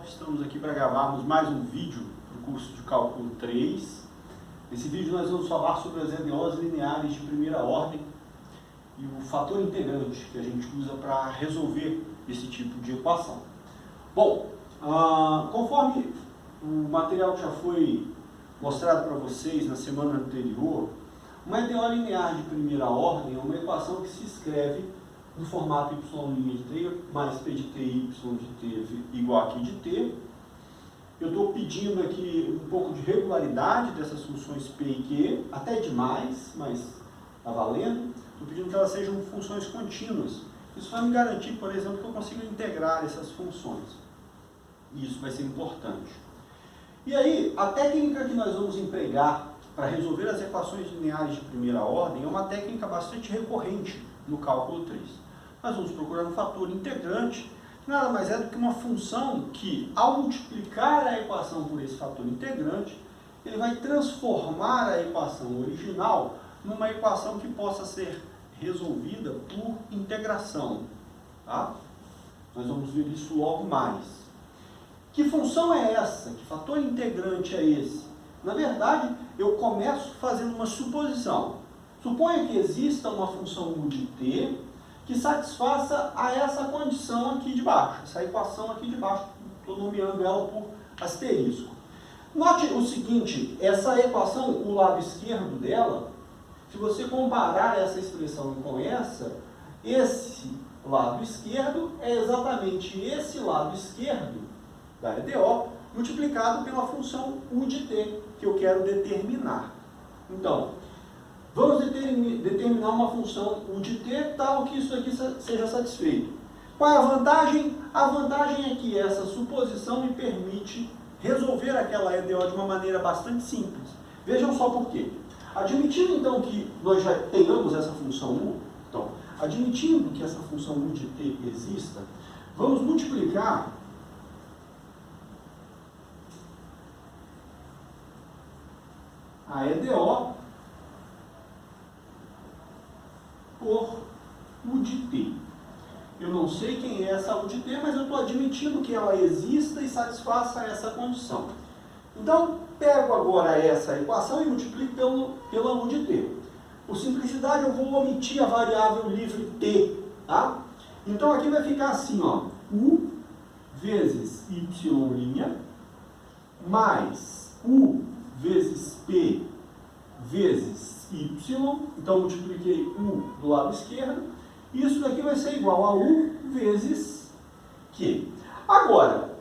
Estamos aqui para gravarmos mais um vídeo para o curso de Cálculo 3. Nesse vídeo nós vamos falar sobre as EDOs lineares de primeira ordem e o fator integrante que a gente usa para resolver esse tipo de equação. Bom, conforme o material que já foi mostrado para vocês na semana anterior, uma EDO linear de primeira ordem é uma equação que se escreve no formato y' de t mais p de t y de t igual a q de t. Eu estou pedindo aqui um pouco de regularidade dessas funções p e q, até demais, mas está valendo. Estou pedindo que elas sejam funções contínuas. Isso vai me garantir, por exemplo, que eu consiga integrar essas funções. E isso vai ser importante. E aí, a técnica que nós vamos empregar para resolver as equações lineares de primeira ordem é uma técnica bastante recorrente no cálculo 3. Nós vamos procurar um fator integrante, que nada mais é do que uma função que, ao multiplicar a equação por esse fator integrante, ele vai transformar a equação original numa equação que possa ser resolvida por integração. Tá? Nós vamos ver isso logo mais. Que função é essa? Que fator integrante é esse? Na verdade, eu começo fazendo uma suposição. Suponha que exista uma função u de t que satisfaça a essa condição aqui de baixo, essa equação aqui de baixo, estou nomeando ela por asterisco. Note o seguinte, essa equação, o lado esquerdo dela, se você comparar essa expressão com essa, esse lado esquerdo é exatamente esse lado esquerdo da EDO multiplicado pela função u de t, que eu quero determinar. Então, vamos determinar uma função u de t tal que isso aqui seja satisfeito. Qual é a vantagem? A vantagem é que essa suposição me permite resolver aquela EDO de uma maneira bastante simples. Vejam só por quê. Admitindo então que nós já tenhamos essa função u, então, admitindo que essa função u de t exista, vamos multiplicar a EDO por u de t. Eu não sei quem é essa u de t, mas eu estou admitindo que ela exista e satisfaça essa condição. Então, pego agora essa equação e multiplico pela u de t. Por simplicidade, eu vou omitir a variável livre t. Tá? Então, aqui vai ficar assim, ó, u vezes y' mais u vezes p vezes y, então multipliquei u do lado esquerdo, e isso daqui vai ser igual a u vezes q. Agora,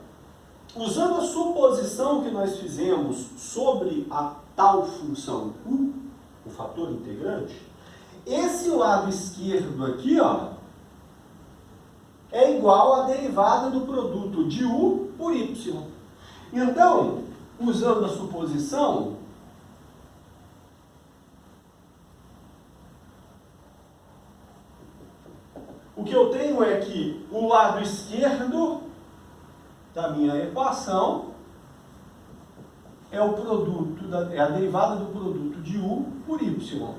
usando a suposição que nós fizemos sobre a tal função u, o fator integrante, esse lado esquerdo aqui, ó, é igual à derivada do produto de u por y. Então, usando a suposição, o que eu tenho é que o lado esquerdo da minha equação é o produto é a derivada do produto de u por y.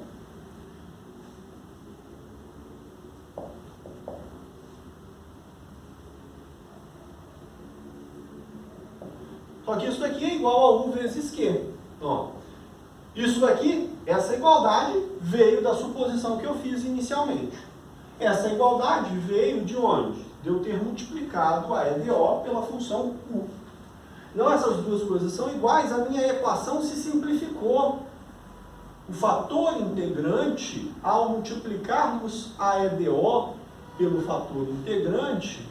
Só que isso daqui é igual a u vezes q. Ó, isso daqui, essa igualdade veio da suposição que eu fiz inicialmente. Essa igualdade veio de onde? De eu ter multiplicado a EDO pela função u. Então, essas duas coisas são iguais, a minha equação se simplificou. O fator integrante, ao multiplicarmos a EDO pelo fator integrante,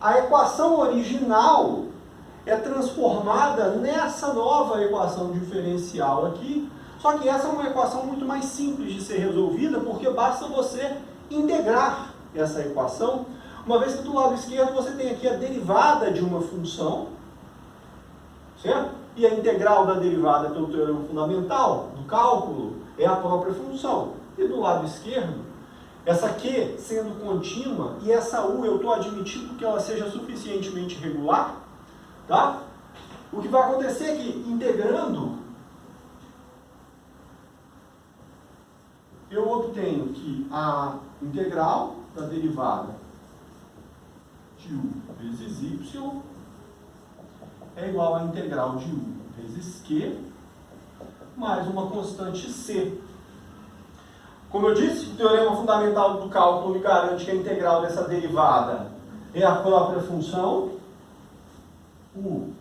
a equação original é transformada nessa nova equação diferencial aqui, só que essa é uma equação muito mais simples de ser resolvida, porque basta você integrar essa equação, uma vez que do lado esquerdo você tem aqui a derivada de uma função, certo? E a integral da derivada pelo teorema fundamental do cálculo é a própria função. E do lado esquerdo, essa q sendo contínua e essa u eu estou admitindo que ela seja suficientemente regular, tá? O que vai acontecer é que, integrando, eu obtenho que a integral da derivada de u vezes y é igual à integral de u vezes q mais uma constante c. Como eu disse, o teorema fundamental do cálculo me garante que a integral dessa derivada é a própria função u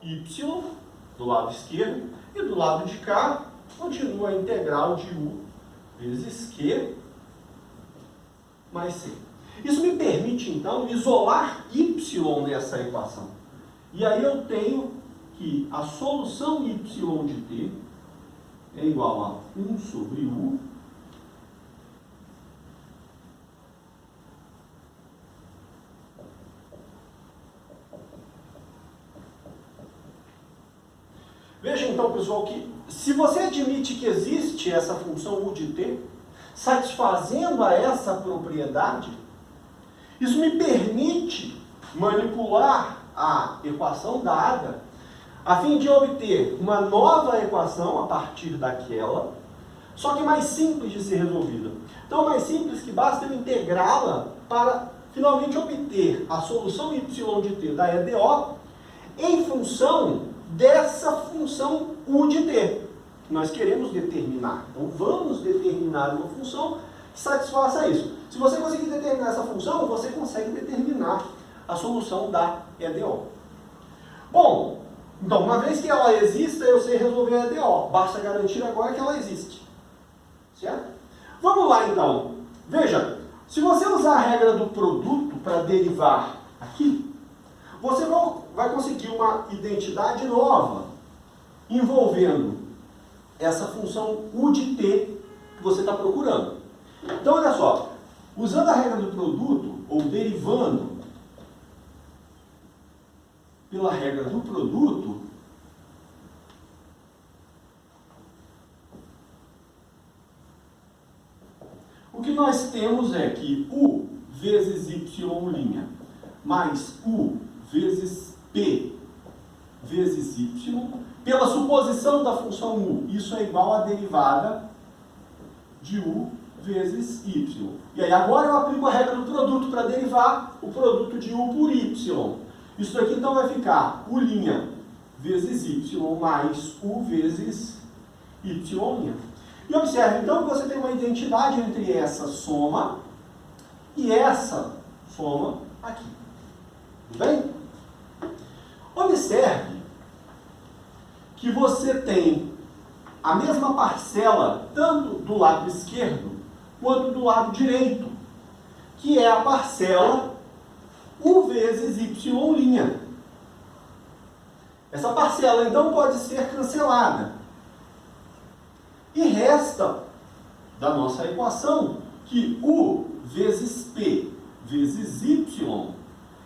y do lado esquerdo e do lado de cá continua a integral de u vezes q mais c. Isso me permite, então, isolar y nessa equação. E aí eu tenho que a solução y de t é igual a 1 sobre u Veja então, pessoal, que se você admite que existe essa função u de t, satisfazendo a essa propriedade, isso me permite manipular a equação dada a fim de obter uma nova equação a partir daquela, só que mais simples de ser resolvida. Então, mais simples que basta eu integrá-la para finalmente obter a solução y de t da EDO em função dessa função u de t que nós queremos determinar. Então, vamos determinar uma função que satisfaça isso. Se você conseguir determinar essa função, você consegue determinar a solução da EDO. Bom, então, uma vez que ela exista, eu sei resolver a EDO. Basta garantir agora que ela existe. Certo? Vamos lá, então. Veja, se você usar a regra do produto para derivar aqui, você vai conseguir uma identidade nova envolvendo essa função u de t que você está procurando. Então, olha só. Usando a regra do produto, ou derivando pela regra do produto, o que nós temos é que u vezes y' mais u vezes p vezes y, pela suposição da função u, isso é igual à derivada de u vezes y. E aí agora eu aplico a regra do produto para derivar o produto de u por y. Isso daqui então vai ficar u' vezes y mais u vezes y'. E observe então que você tem uma identidade entre essa soma e essa soma aqui. Tudo bem? Observe que você tem a mesma parcela tanto do lado esquerdo quanto do lado direito, que é a parcela u vezes y'. Essa parcela, então, pode ser cancelada. E resta da nossa equação que u vezes p vezes y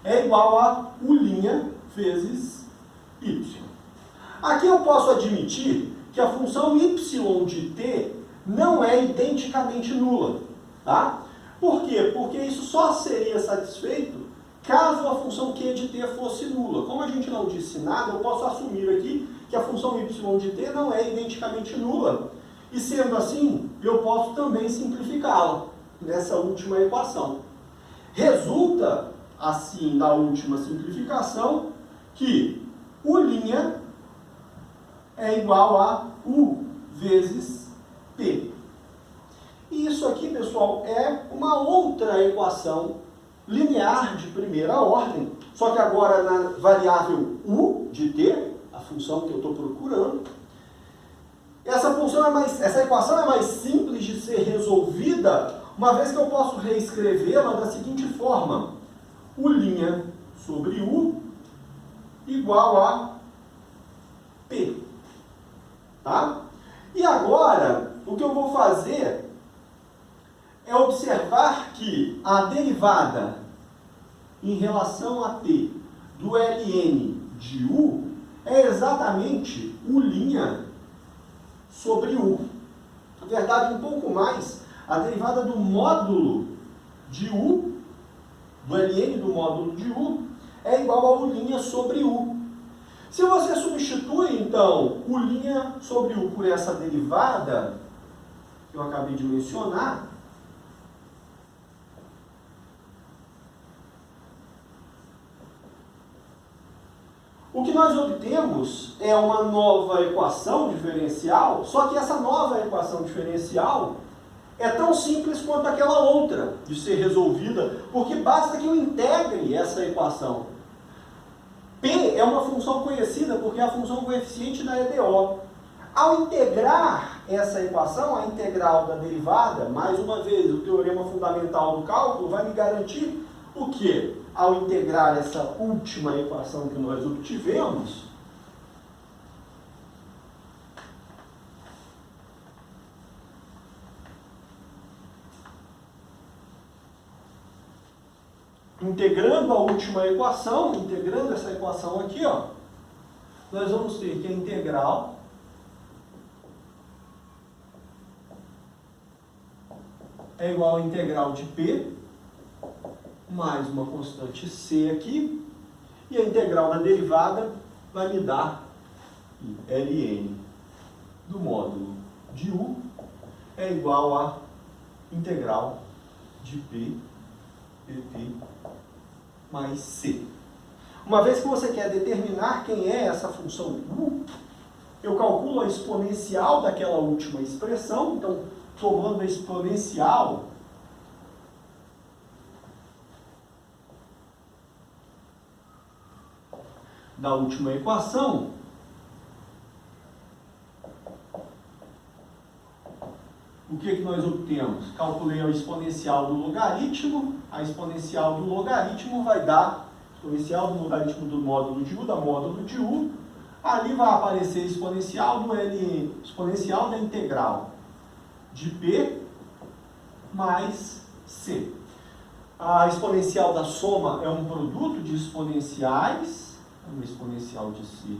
é igual a u' vezes y. Aqui eu posso admitir que a função y de t não é identicamente nula. Tá? Por quê? Porque isso só seria satisfeito caso a função q de t fosse nula. Como a gente não disse nada, eu posso assumir aqui que a função y de t não é identicamente nula. E sendo assim, eu posso também simplificá-la nessa última equação. Resulta, assim, da última simplificação, que u' é igual a u vezes p. E isso aqui, pessoal, é uma outra equação linear de primeira ordem, só que agora na variável u de t, a função que eu estou procurando. Essa equação é mais simples de ser resolvida, uma vez que eu posso reescrevê-la da seguinte forma: u' sobre u igual a p. Tá? E agora, o que eu vou fazer é observar que a derivada em relação a t do ln de u é exatamente u' sobre u. Na verdade, um pouco mais, a derivada do módulo de u, do ln do módulo de u, é igual a u' sobre u. Se você substitui, então, u' sobre u por essa derivada que eu acabei de mencionar, O que nós obtemos é uma nova equação diferencial, só que essa nova equação diferencial é tão simples quanto aquela outra de ser resolvida, porque basta que eu integre essa equação. P é uma função conhecida porque é a função coeficiente da EDO. Ao integrar essa equação, a integral da derivada, mais uma vez, o teorema fundamental do cálculo vai me garantir o quê? Ao integrar essa última equação que nós obtivemos, integrando a última equação, integrando essa equação aqui, ó, nós vamos ter que a integral é igual a integral de P mais uma constante C aqui, e a integral da derivada vai me dar ln do módulo de U é igual a integral de P dt mais C. Uma vez que você quer determinar quem é essa função U, eu calculo a exponencial daquela última expressão, então, tomando a exponencial da última equação, o que nós obtemos? Calculei a exponencial do logaritmo, a exponencial do logaritmo vai dar, exponencial do logaritmo do módulo de U, da módulo de U, ali vai aparecer exponencial do ln, exponencial da integral de P mais C. A exponencial da soma é um produto de exponenciais, uma exponencial de C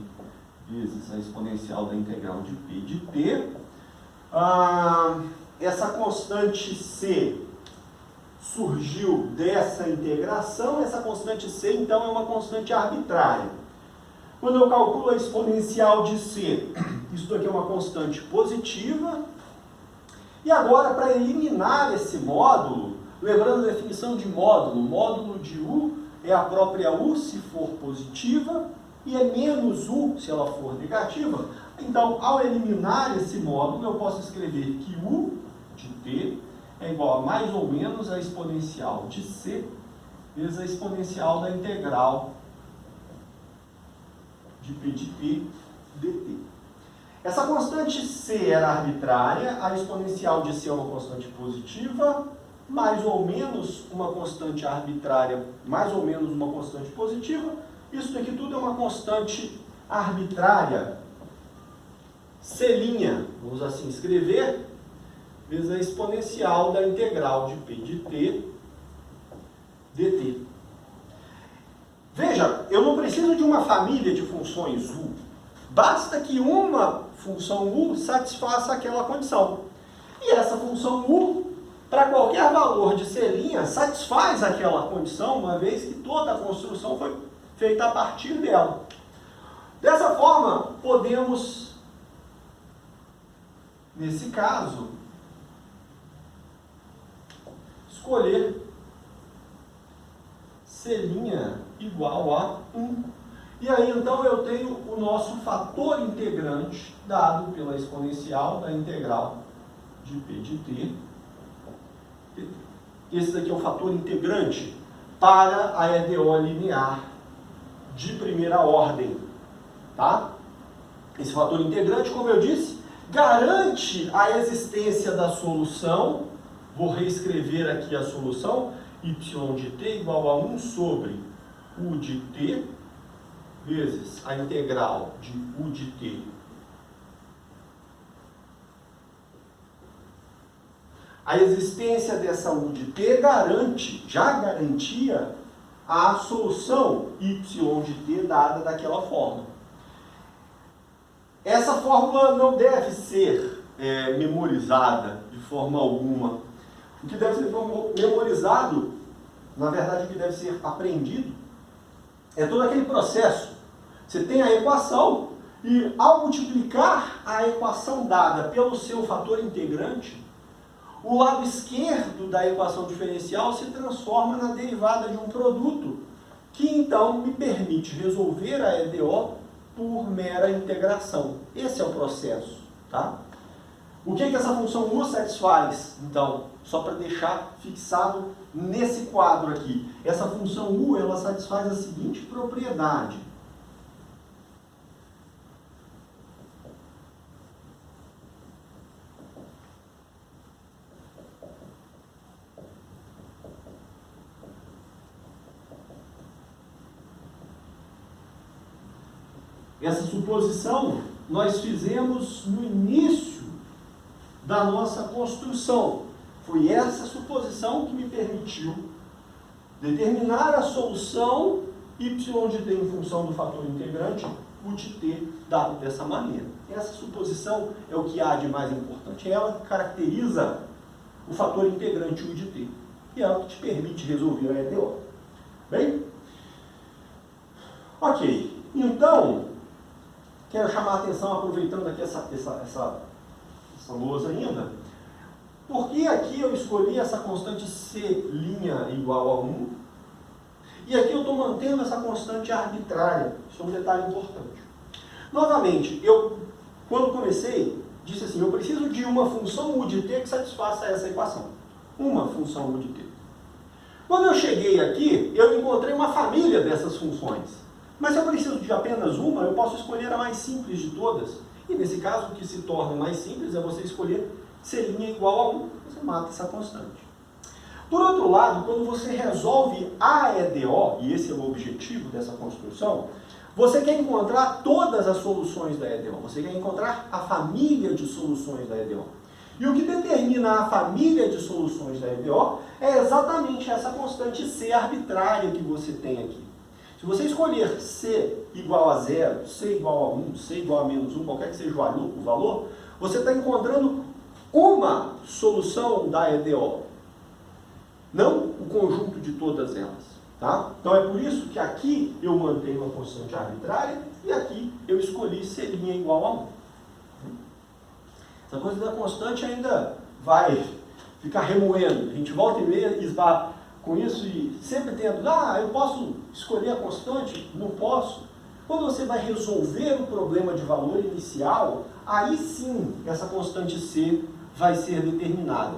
vezes a exponencial da integral de P de T. Essa constante C surgiu dessa integração, essa constante C então é uma constante arbitrária. Quando eu calculo a exponencial de C, isso aqui é uma constante positiva. E agora, para eliminar esse módulo, lembrando a definição de módulo, módulo de U é a própria U se for positiva e é menos U se ela for negativa. Então, ao eliminar esse módulo, eu posso escrever que U de T é igual a mais ou menos a exponencial de C vezes a exponencial da integral de P de T dt. Essa constante C era arbitrária, a exponencial de C é uma constante positiva, mais ou menos uma constante arbitrária, mais ou menos uma constante positiva. Isso daqui tudo é uma constante arbitrária. C', vamos assim escrever, vezes a exponencial da integral de P de T dt. Veja, eu não preciso de uma família de funções U. Basta que uma função U satisfaça aquela condição. E essa função U, para qualquer valor de C', satisfaz aquela condição, uma vez que toda a construção foi feita a partir dela. Dessa forma, podemos, nesse caso, escolher C' igual a 1. E aí, então, eu tenho o nosso fator integrante dado pela exponencial da integral de P de T. Esse daqui é o fator integrante para a EDO linear de primeira ordem. Tá? Esse fator integrante, como eu disse, garante a existência da solução. Vou reescrever aqui a solução. Y de t igual a 1 sobre U de t vezes a integral de U de t a existência dessa U de t garante, já garantia a solução Y de t dada daquela forma. Essa fórmula não deve ser memorizada de forma alguma. O que deve ser memorizado, na verdade, o que deve ser aprendido, é todo aquele processo. Você tem a equação e, ao multiplicar a equação dada pelo seu fator integrante, o lado esquerdo da equação diferencial se transforma na derivada de um produto que então me permite resolver a EDO por mera integração. Esse é o processo, tá? O que essa função U satisfaz? Então, só para deixar fixado nesse quadro aqui. Essa função U, ela satisfaz a seguinte propriedade. Essa suposição nós fizemos no início da nossa construção. Foi essa suposição que me permitiu determinar a solução y de t em função do fator integrante, u de t, dado dessa maneira. Essa suposição é o que há de mais importante. É ela que caracteriza o fator integrante u de t. E é ela que te permite resolver a EDO. Bem? Ok. Então, quero chamar a atenção, aproveitando aqui essa lousa ainda, porque aqui eu escolhi essa constante C' igual a 1, e aqui eu estou mantendo essa constante arbitrária. Isso é um detalhe importante. Novamente, eu, quando comecei, disse assim, eu preciso de uma função u de t que satisfaça essa equação. Uma função u de t. Quando eu cheguei aqui, eu encontrei uma família dessas funções. Mas se eu preciso de apenas uma, eu posso escolher a mais simples de todas. E nesse caso, o que se torna mais simples é você escolher C' igual a 1. Você mata essa constante. Por outro lado, quando você resolve a EDO, e esse é o objetivo dessa construção, você quer encontrar todas as soluções da EDO. Você quer encontrar a família de soluções da EDO. E o que determina a família de soluções da EDO é exatamente essa constante C arbitrária que você tem aqui. Se você escolher C igual a 0, C igual a 1, C igual a menos 1, qualquer que seja o valor, você está encontrando uma solução da EDO, não o conjunto de todas elas. Tá? Então é por isso que aqui eu mantenho uma constante arbitrária e aqui eu escolhi C' igual a 1. Essa coisa da constante ainda vai ficar remoendo. A gente volta e meia e esbarra com isso e sempre tendo, eu posso escolher a constante? Não posso. Quando você vai resolver o problema de valor inicial, aí sim essa constante C vai ser determinada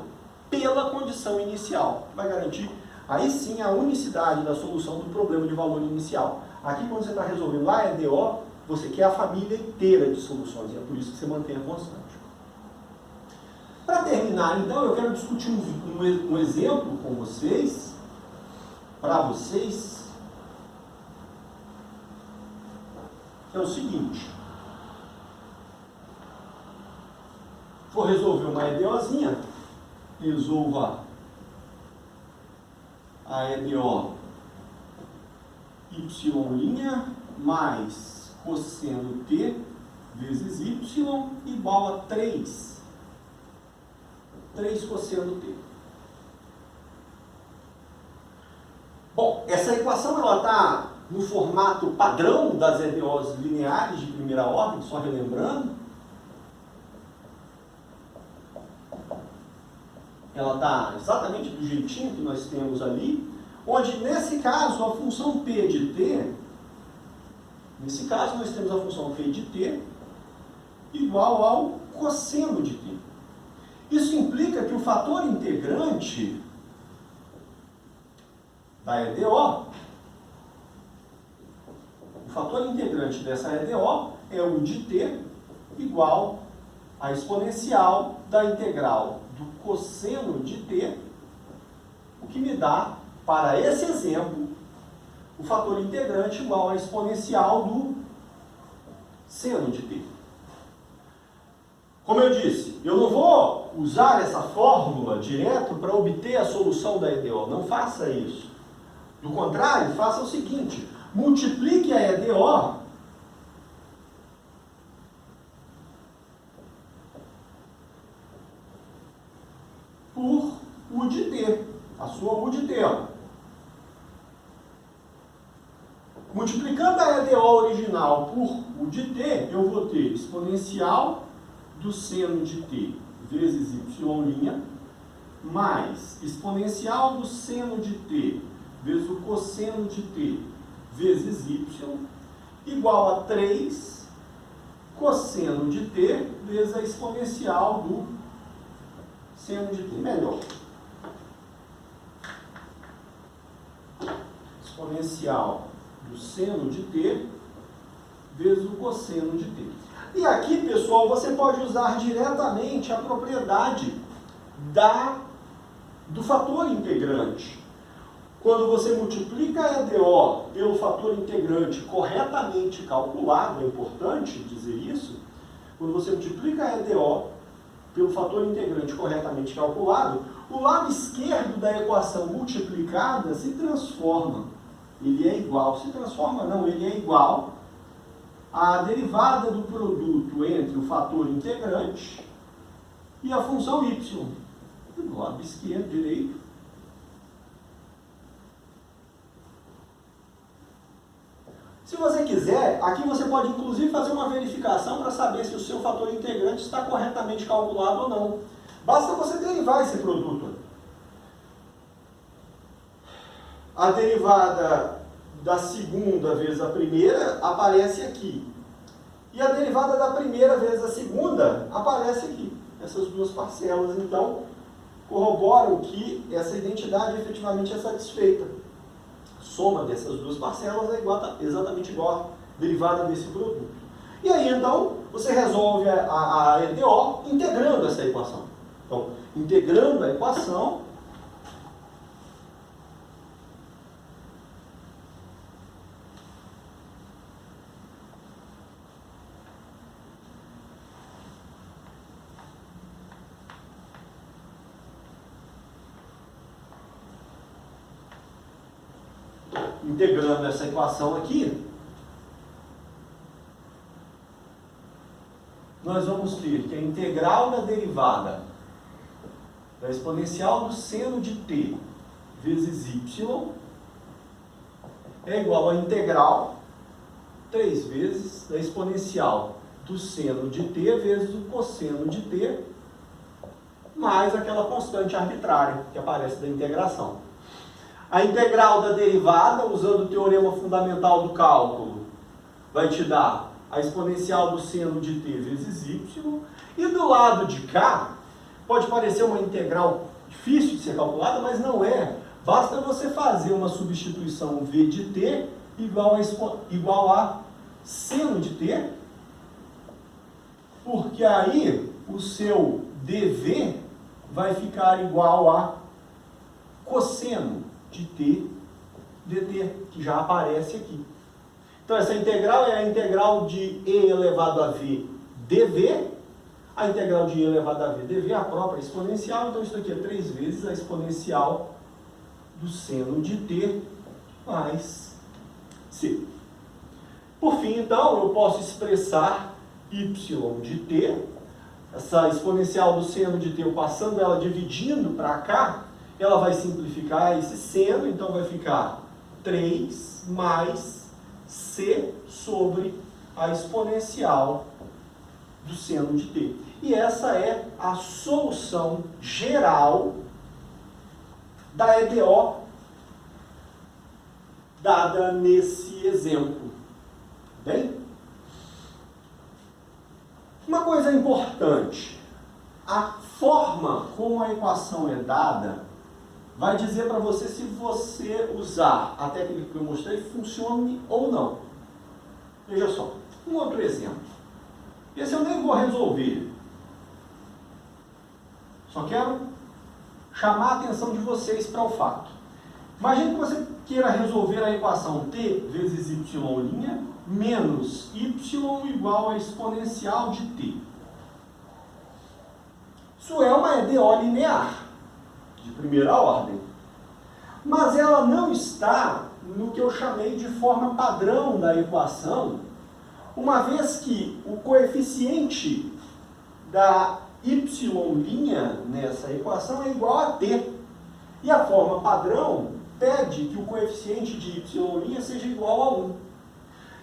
pela condição inicial. Vai garantir, aí sim, a unicidade da solução do problema de valor inicial. Aqui, quando você está resolvendo a EDO, você quer a família inteira de soluções, e é por isso que você mantém a constante. Para terminar, então, eu quero discutir um exemplo com vocês, para vocês, que é o seguinte. Vou resolver uma EDOzinha, resolva a EDO y' mais cosseno t vezes y igual a 3 cosseno t. Bom, essa equação ela está no formato padrão das EDOs lineares de primeira ordem, só relembrando. Ela está exatamente do jeitinho que nós temos ali, onde nesse caso a função p de t, nesse caso nós temos a função p de t igual ao cosseno de t. Isso implica que o fator integrante da EDO, o fator integrante dessa EDO é u de t igual à exponencial da integral do cosseno de t, o que me dá, para esse exemplo, o fator integrante igual à exponencial do seno de t. Como eu disse, eu não vou usar essa fórmula direto para obter a solução da EDO. Não faça isso. Do contrário, faça o seguinte: multiplique a EDO por u de t, a sua u de t. Multiplicando a EDO original por u de t, eu vou ter exponencial do seno de t vezes y' mais exponencial do seno de t vezes o cosseno de t vezes y igual a 3 cosseno de t vezes a exponencial do seno de t. Melhor. Exponencial do seno de t vezes o cosseno de t. E aqui, pessoal, você pode usar diretamente a propriedade do fator integrante. Quando você multiplica a EDO pelo fator integrante corretamente calculado, é importante dizer isso, quando você multiplica a EDO pelo fator integrante corretamente calculado, o lado esquerdo da equação multiplicada se transforma. Ele é igual, se transforma não, ele é igual à derivada do produto entre o fator integrante e a função y. Do lado esquerdo, direito. Se você quiser, aqui você pode inclusive fazer uma verificação para saber se o seu fator integrante está corretamente calculado ou não. Basta você derivar esse produto. A derivada da segunda vezes a primeira aparece aqui. E a derivada da primeira vezes a segunda aparece aqui. Essas duas parcelas, então, corroboram que essa identidade efetivamente é satisfeita. A soma dessas duas parcelas é exatamente igual à derivada desse produto. E aí, então, você resolve a EDO integrando essa equação. Então, integrando a equação, integrando essa equação aqui, nós vamos ter que a integral da derivada da exponencial do seno de t vezes y é igual a integral 3 vezes da exponencial do seno de t vezes o cosseno de t mais aquela constante arbitrária que aparece da integração. A integral da derivada, usando o teorema fundamental do cálculo, vai te dar a exponencial do seno de t vezes y. E do lado de cá, pode parecer uma integral difícil de ser calculada, mas não é. Basta você fazer uma substituição v de t igual a seno de t, porque aí o seu dv vai ficar igual a cosseno de t dt, que já aparece aqui. Então, essa integral é a integral de e elevado a v dv. A integral de e elevado a v dv é a própria exponencial. Então, isso aqui é 3 vezes a exponencial do seno de t mais c. Por fim, então, eu posso expressar y de t, essa exponencial do seno de t, eu passando ela dividindo para cá, ela vai simplificar esse seno, então vai ficar 3 mais c sobre a exponencial do seno de t. E essa é a solução geral da EDO dada nesse exemplo. Bem? Uma coisa importante, a forma como a equação é dada vai dizer para você se você usar a técnica que eu mostrei funcione ou não. Veja só, um outro exemplo. Esse eu nem vou resolver. Só quero chamar a atenção de vocês para o fato. Imagine que você queira resolver a equação t vezes y' menos y igual a exponencial de t. Isso é uma EDO linear, de primeira ordem. Mas ela não está no que eu chamei de forma padrão da equação, uma vez que o coeficiente da y' nessa equação é igual a t. E a forma padrão pede que o coeficiente de y' seja igual a 1.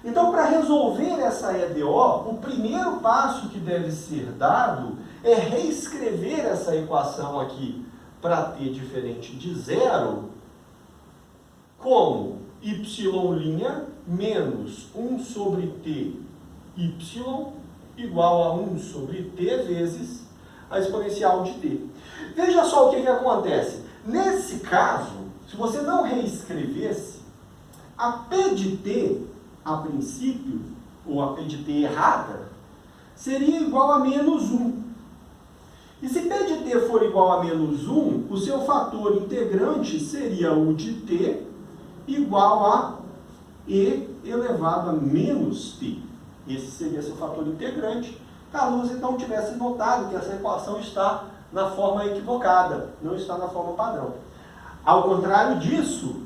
Então, para resolver essa EDO, o primeiro passo que deve ser dado é reescrever essa equação aqui para t diferente de 0 como y' menos 1 sobre t y igual a 1 sobre t vezes a exponencial de t. Veja só o que acontece. Nesse caso, se você não reescrevesse, a p de t, a princípio, ou a p de t errada, seria igual a menos 1. E se p de t for igual a menos 1, o seu fator integrante seria o de t igual a e elevado a menos t. Esse seria seu fator integrante, caso você não tivesse notado que essa equação está na forma equivocada, não está na forma padrão. Ao contrário disso,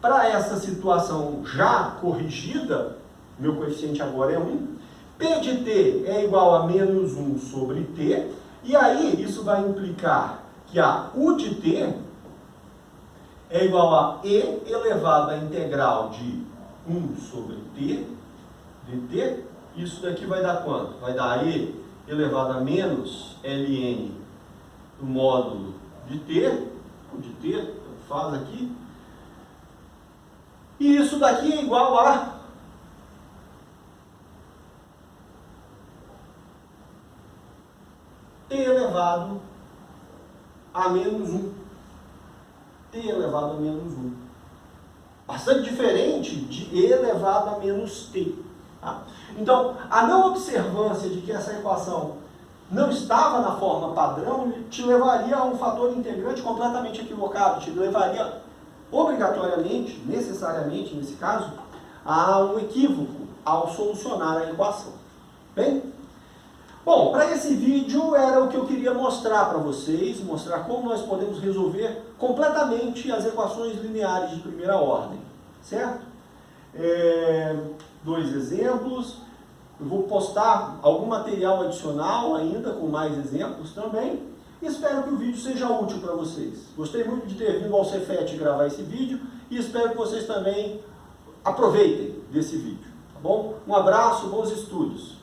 para essa situação já corrigida, meu coeficiente agora é 1, p de t é igual a menos 1 sobre t, e aí isso vai implicar que a u de t é igual a e elevado à integral de 1 sobre t dt. Isso daqui vai dar quanto? Vai dar e elevado a menos ln do módulo de t, o de t, faz aqui. E isso daqui é igual a t elevado a menos 1. t elevado a menos 1. Bastante diferente de e elevado a menos t. Tá? Então, a não observância de que essa equação não estava na forma padrão te levaria a um fator integrante completamente equivocado, te levaria obrigatoriamente, necessariamente nesse caso, a um equívoco ao solucionar a equação. Bem? Bom, para esse vídeo era o que eu queria mostrar para vocês, mostrar como nós podemos resolver completamente as equações lineares de primeira ordem, certo? Dois exemplos, eu vou postar algum material adicional ainda com mais exemplos também, e espero que o vídeo seja útil para vocês. Gostei muito de ter vindo ao Cefet gravar esse vídeo e espero que vocês também aproveitem desse vídeo, tá bom? Um abraço, bons estudos!